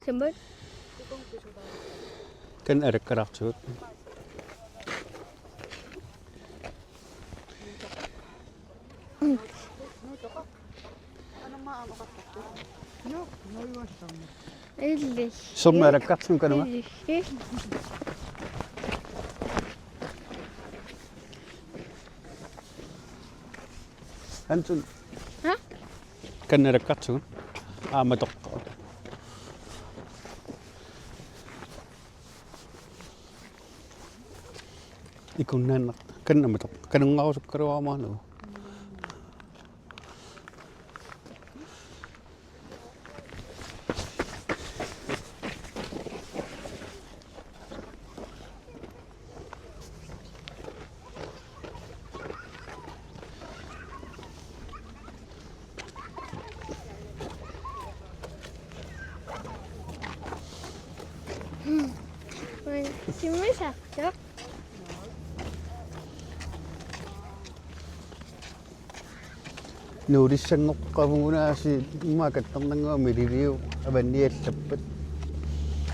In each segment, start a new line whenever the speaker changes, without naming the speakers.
Sambal.
Kan ada kerak cut.
Illi.
Som ada kerak sum kan ma.
Illi.
Ansun.
Ha?
Kan ada kerak cut. Matok. Ikun nan kan matok. Kan ngau sekaro mana.
Summer sakto.
Nuris sengok kamuna si makat tang miririu abandi sepet.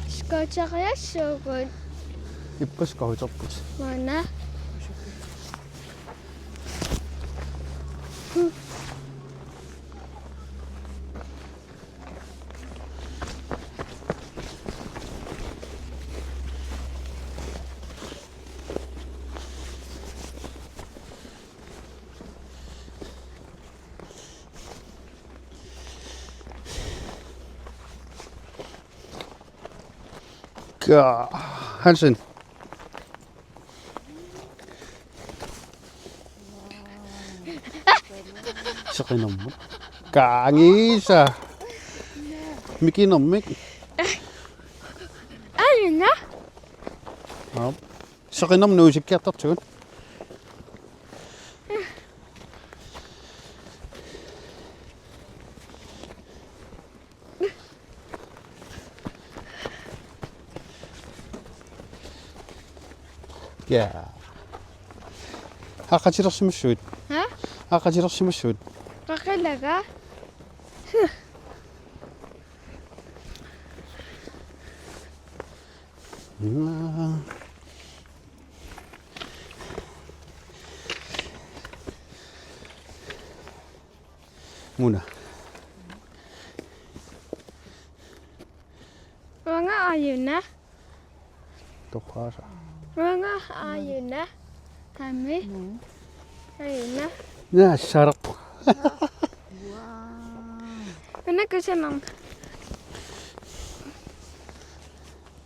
Skotsa kaya sugod.
Ipus kau cepus.
Mana?
Ka Hansen. Sakinom mo. Kaangisa. Mikinom mik.
Ayun na.
Sakinom no sikat at cut. Ya. Hakajirok si Masud.
Ha?
Hakajirok si Masud.
Kakilaga?
Muna.
Mga ayun na.
Tukasa.
Mga ayun na. Kami. Ayun na.
Ya, sarap.
Ano kasi nang...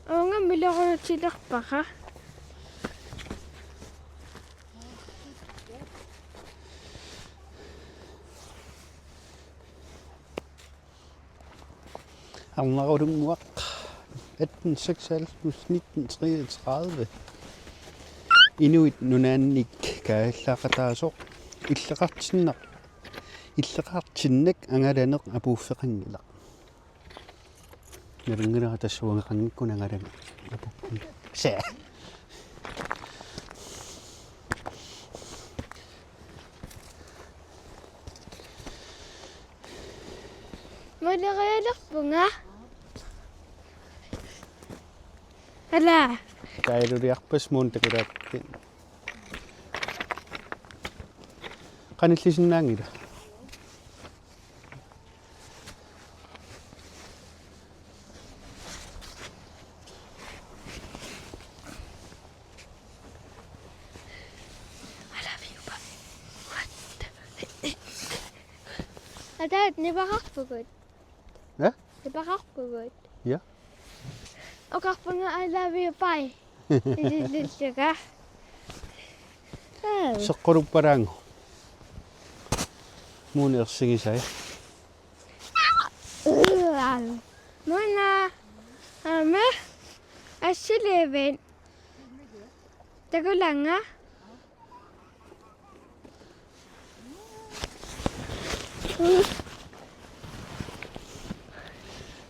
Oo nga, bili ako ng silak pa ka.
Ang nakarong wak. 1836 Inuit nunanik kaillaqataasuq иллеқартиннак ангаланеқ апууффеқангила нернгера тассуангеқангиккуна ангалана апуккун са
Malakayalakpunga. Ala.
каилулиарпас муун такилаатти каниллисиннаангила
Ada, ni bakakpugod.
Ja?
Ni bakakpugod.
Ja.
Og kakpunga, I love you, bye. Lille ka.
соққоруп параангу муун ерсигисай
Mona. Ame. Asiliven. Tagulanga.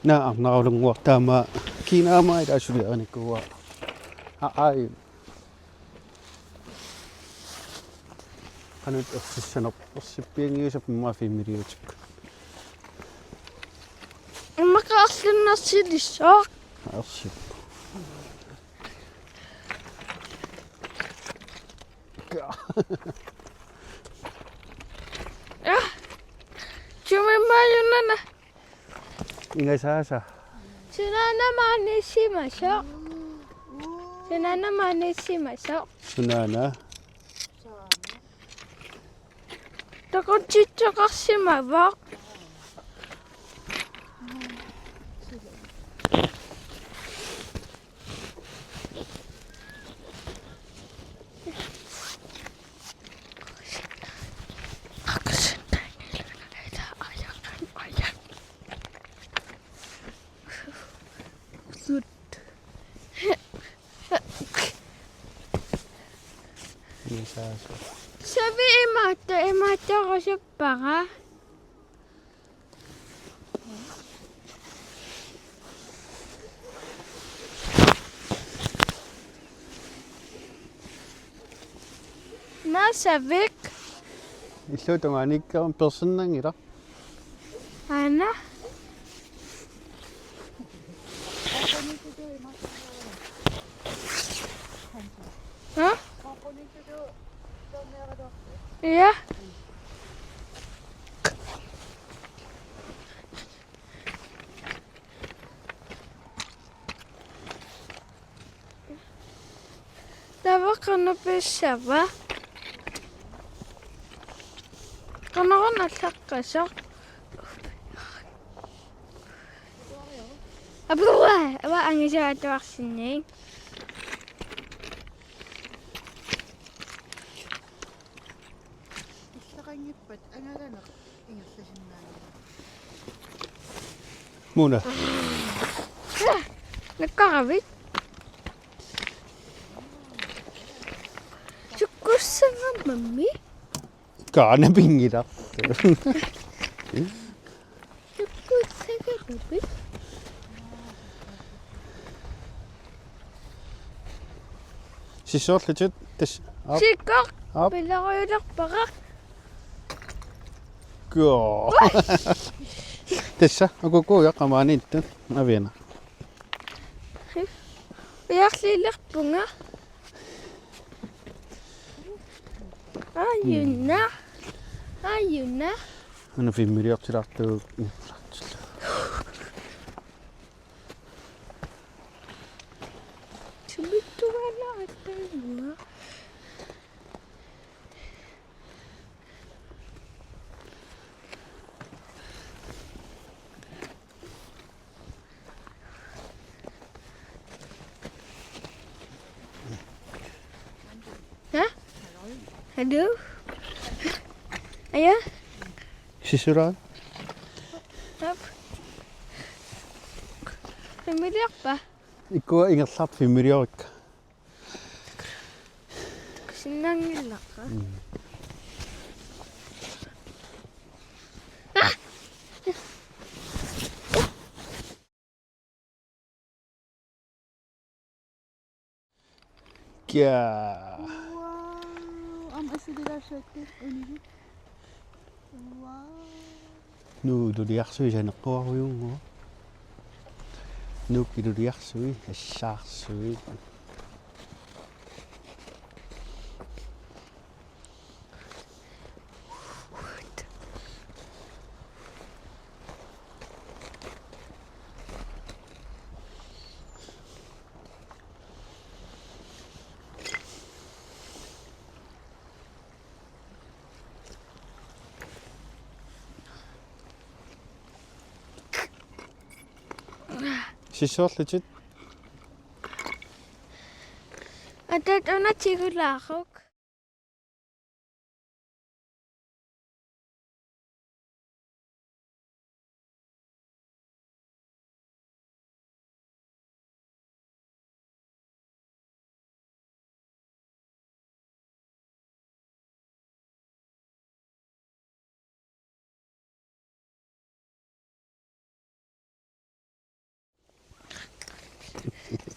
na naulung waktama kinama ida suli anikwa ai kanut ofisyanop osiping yusap ma family chik
Mak Taqaarlunnersilissoq.
Arsip.
Ja. Tumimmayunana.
Ingai saasa.
Sunana maanissimasoq. Sunana maanissimasoq.
Sunana.
Taqutitsoqarsimavaq.
Ingai saasa.
Sabi imaataqasuppaqa. Nasavik
Illuutungaaniikkarum persinnangila.
ana. Huh? Ja. Tavaqanapissava. Qanaqanallaqasoq. Abua, wa angisaatuarsinniin.
Issaqanngippat angalanaq ingerlasinnaani.
Muna.
Nakkaravit. Sukkussanga mammi.
Kaana pingila.
Sukkussanga mammi.
Sissoorlutit tas ap
Sikkaq
ap
pilaruilerpaqa.
Joo. Tässä akuku yaqamaaniittun aviana.
Piarliilerpunga. Ayunna. Ayunna.
Ana fimmiriartilartuuk.
Tumittuala attaimua. Ha? Hello? Aya?
Sissuraan.
Hap. Familiarpa.
Ikkua ingerlart fimmiriorikka.
Sinangillaqa.
Kia.
Wow, am asidilarsakku unigu. Wow.
Nu tuliarsui saneqquaruyungu. Nuukki tuliarsui assaarsui. Sissoorlutit
Atat unatigulaaquk.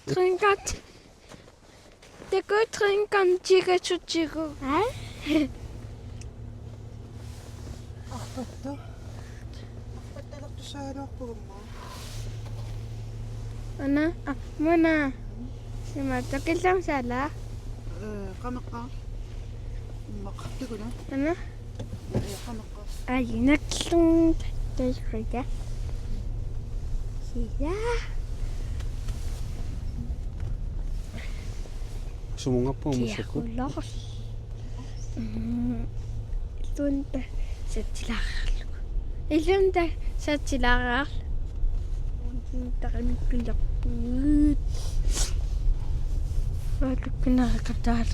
Trinkat. Teko trinkan chiga chuchigo.
Ahpatta. Ahpattalaqtusaaruarpugumma.
Ana, mana? Sima takillang sala.
Qanaqa. Maqtiquna.
Ana,
Qanaqa.
ay naklung tasriga. Siya.
Sumunga po mo
Siya
sa ko.
kulos. Tunta sa tilagal. Ilunta sa tilagal. Tunta kami kulak. Baru kena kadar.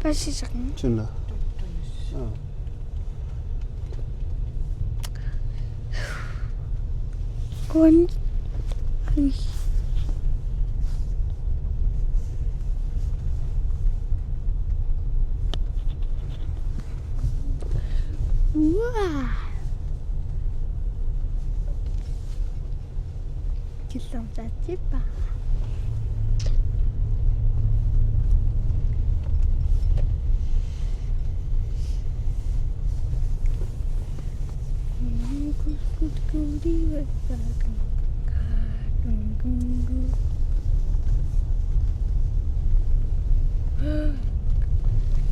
Pasti sakit.
Suna.
Kun. Wah. Kita tadi pak.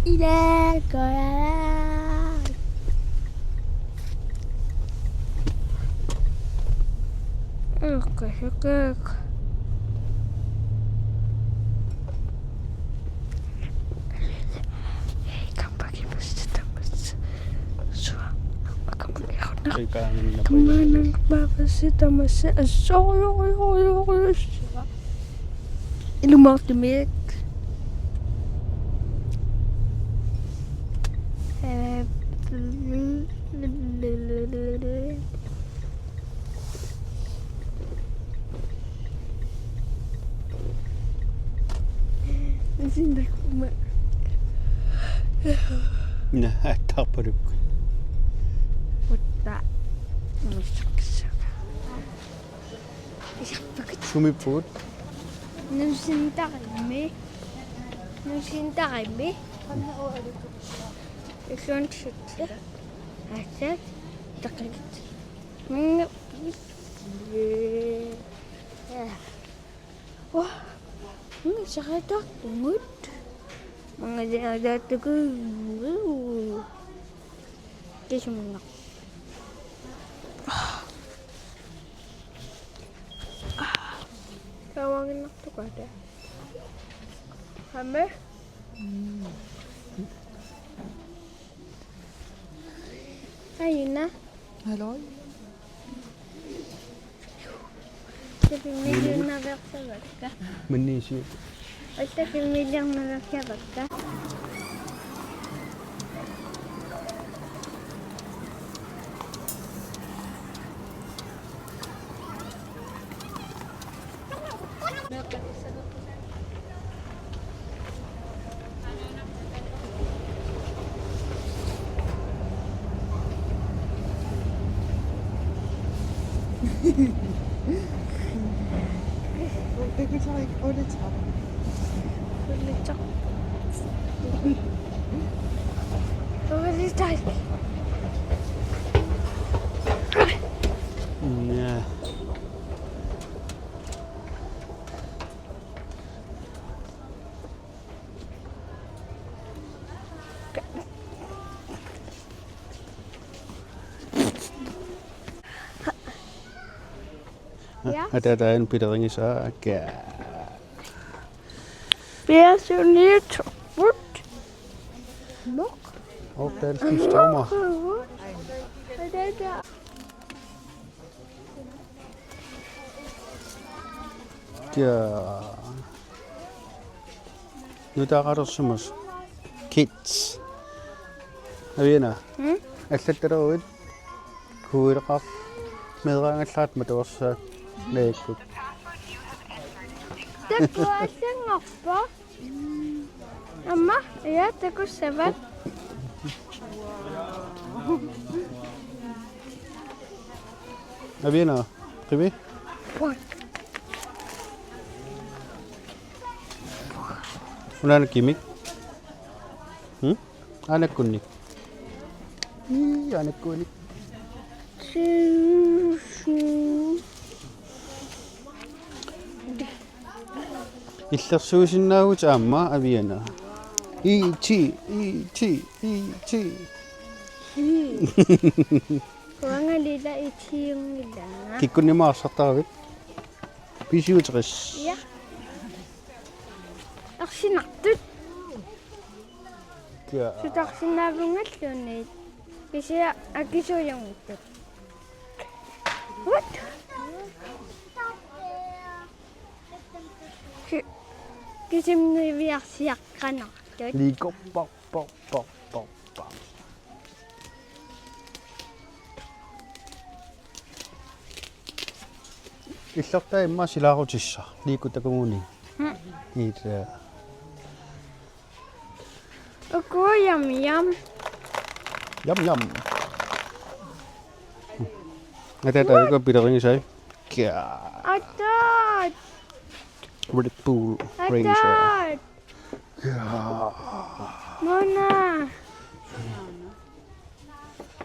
Ida kola. Oke. Kampaki basta tamas. So,
Kay kanan na po.
Kemana babasita masih Ilu mau demik. Sini kuma.
Na taparuk.
Uta.
Sumipot.
Nusinta kami. Ikon siya. Asat. Taklit. Mga. Wah. Mga sakit ako. Tungod. Mga dati ko. Kasi mga. Tawangin ako to kada. Kami? Ayun na.
Hello.
Tapi million na versabat ka.
Manisip.
O tapi million na versabat ka.
Ikke så ikke. Det tager.
Ulit ako. Ulit tayo.
Yeah.
Ja.
Ada en bittering i så.
Bliver så lidt rødt. Nok.
Og den skal stammer.
Hvad er det der?
Ja. Nu der er der som os kids. Jeg ved ikke. Jeg sætter det ud. Kunne det ret medregnet klart med det også lægge.
Det går ikke oppe. Mamma, ja, det går 7.
Aviena, Rivi?
What?
Wala na kimik? Anak kunik. Anak kunik. Illersuusinnaavut aamma Aviena. Ichi.
Kuanga lila itiyong nila.
Kikkunni maarsartaravit. Pisiuteqis.
Ja. Arsinartut. Sutarsinnaavungalluunit. Kisia akisuuyanguttut. What? Kisimniviarsiaqqanartut.
Liiko pop. Illertaa imma silaarutisса. Liikutakumuni. Ita.
Okko yum.
Yum. Atata ko pidering sai. Kya.
Atat.
Red Bull Ranger.
Atat. Mona.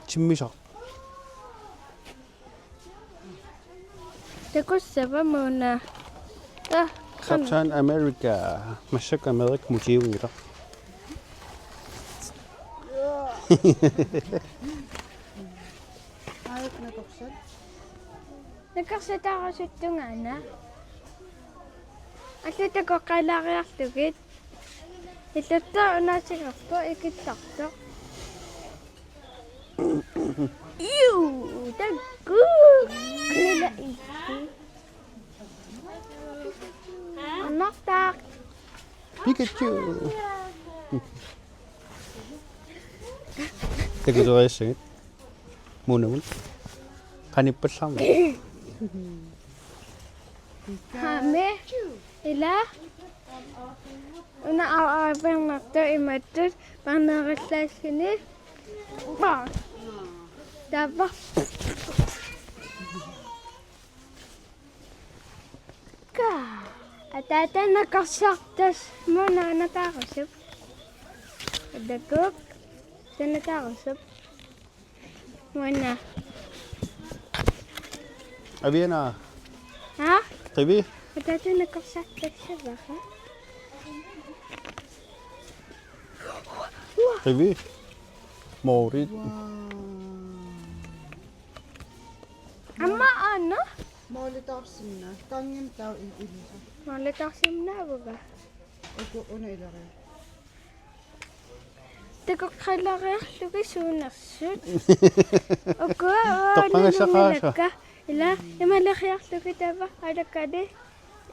Chimmisak.
Takussava Mona.
Captain America. Massak Amerik mutiungira.
Ayok na toksan.
Nakasataaqasuttungana. Allutako qalariarlugit. Illutta unaasigarpo ikittartoq. Iu, takku. Kila ikki. Annartaaq.
Pikachu. Tegutorissigit. Munamun. Qanippallarma.
Hame. Ila. Una aavernartu imattut parneerillasgini. Ba. Tava. Ka. Atata nakarsartas Mona nataqasup. Adakuk. Nataqasup. Mona.
Aviena.
Ha?
Rivi?
Atata nakarsartas sabaha.
Rivi? Morit.
Amma ana.
Maalitarsinna. Kangin tau ilisa.
Malitarsimnaavuga.
Oku una ilare.
Takoqqalariarlugi suunersut. Oku
Toqqangassaqaasa.
ila imaleriarlugi tava alakade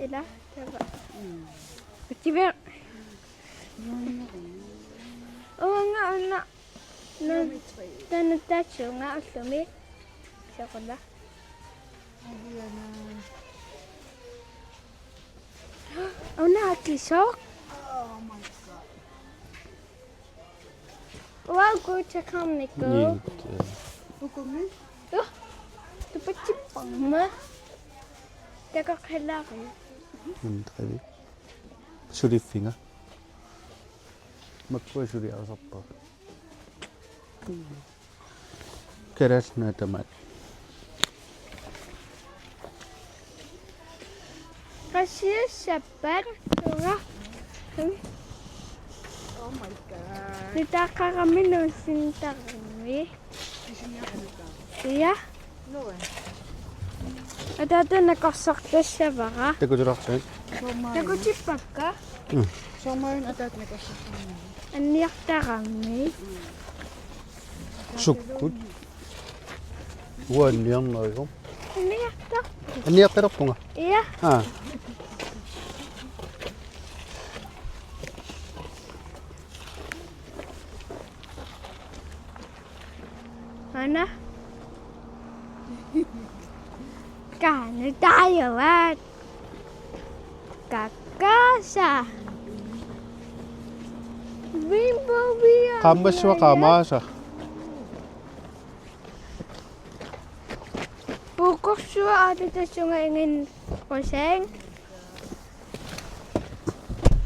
ila tava. Kiber. Nga una. Tanatachu nga ullumi. Sakola.
Aviena.
Una atisok.
Oh my god.
Wow, good to come, Nico.
Ukumi?
Tupachipang ma. Takoqqalari.
Rivi. Suriffinga. Makko suri asappa. Kerasna tamat.
Kasi sapar. Nga.
Oh my god.
Nitaka kami nung sinta kami.
Isinya ka na tau.
Iya.
No eh.
At ito nakasaktas siya baka.
Tegutoraksen.
Nagutsipak ka.
So mayroon atat na kasi.
Aniyakta kami.
Sukkut. Wannian noiro.
Aniyakta.
Anniaqqilerpunga.
Iya. Mana? Kano tayo at kakasa. Bimbo.
Qammassuwa qaamaasa.
Kukursua ada sa ingin koseng.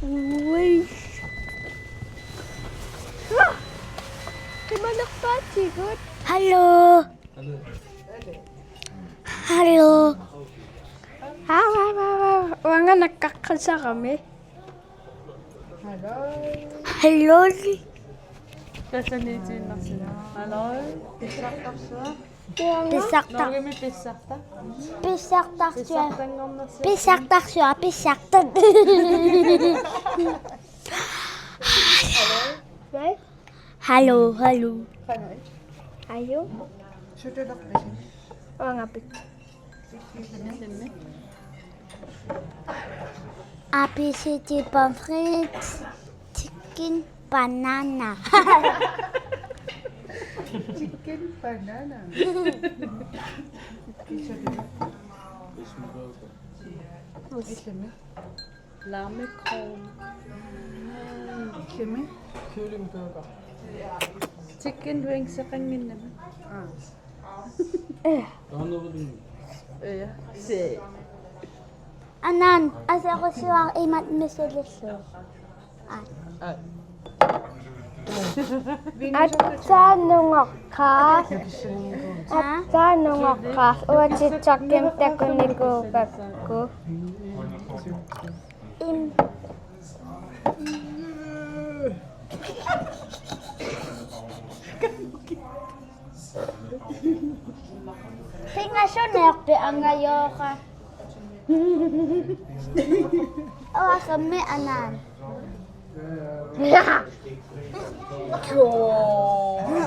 Uy. Kimalak pa, Chigot. Hello. Hello. Wanga nagkakasa kami.
Hello.
Hello.
Kasanitin na sila. Hello. Pisak taksa.
Pisak tak.
Nagimi pisak ta.
Pisak tak siya.
Pisak tangom na siya.
Pisak tak siya. Pisak tak. Hello. Hello.
Kano eh?
Ayo.
Shoot it up na siya.
Oh, ngapit. Apicity pomfrits. Chicken banana.
Chicken banana. İşlemi. Lame kron. İşlemi. Kylling burger. Chicken wings sa kanya naman. Si.
Anan, asa ko siya imat misiliso. At tanong ka. At tanong ka. Uwa si Chakim teko ni ko kako. Tinga siya nekde ang ngayo ka. Awa kami anan.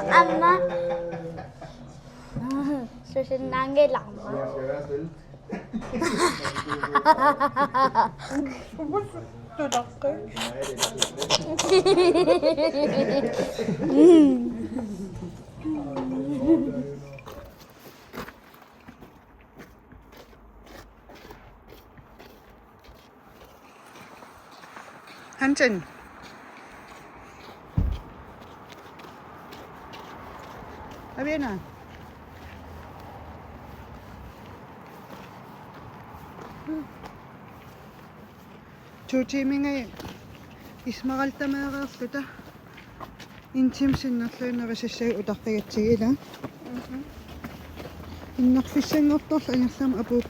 Amma. Susunangge lang ma.
Hansen. Sabi na. Chuchi mi ngay ismakalta makakasta. Intim sinnatlay na resisay utaktayatsiila. Innakfisang ottos anyasam apup.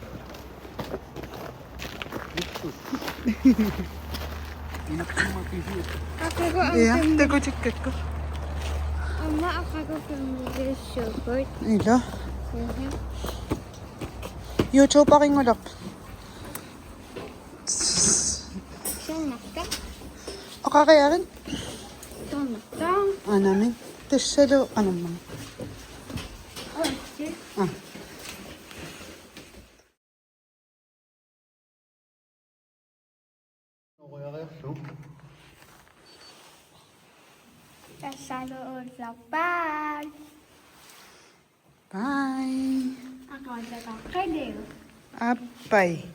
Ako ko ang
Iya, tego ticket ko.
Amma ako ko pamilya support.
Ila. YouTube pa king ulap.
Siyang nakta.
O kakayaran?
Itong nakta.
Namin. Tesalo, ano man.
Oh, siya. Sa loob sa bag.
Bye.
Ako ang kakakadiw.
Apay.